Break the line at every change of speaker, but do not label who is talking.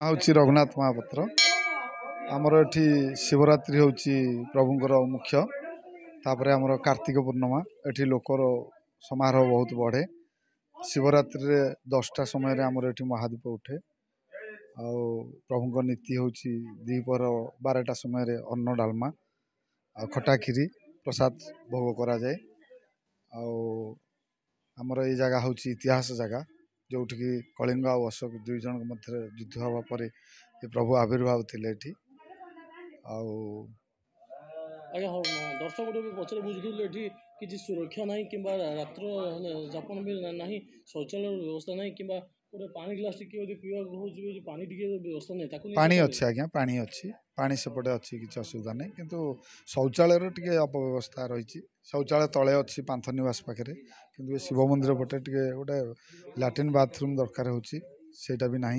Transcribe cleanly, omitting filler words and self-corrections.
हूँ रघुनाथ महापात्र आमर एठी शिवरात्रि हूँ प्रभुंर मुख्य तापर आमर कार्तिक पूर्णिमा एठी लोकर समारोह बहुत बढ़े शिवरात्रि रे 10टा समय आमर एठी महादीप उठे आ प्रभु नीति हूँ दीपर 12टा समय अन्न डालमा आ खटा खीरी प्रसाद भोग करा जाए आमर ये जगह हूँ इतिहास जगह जोठिकी कलिंग और अशोक दुई जन मध्य युद्ध हवा पर ये प्रभु आविर्भाव थिले एठी
आज्ञा दर्शक भी पचर बुझुल किसी सुरक्षा ना कि रात्र जापन भी ना शौचालय व्यवस्था ना कि गोटे पानी ग्लास टी पीवा पानी टी व्यवस्था नहीं
पानी अच्छी आज्ञा पानी अच्छी पानी सेपटे अच्छी किसी असुविधा नहीं किंतु शौचालय टी अपव्यवस्था रही शौचालय तले अच्छी पांथ निवास पाखे कि शिव मंदिर पटे टे गोटे लैट्रिन बाथरूम दरकार होटा भी ना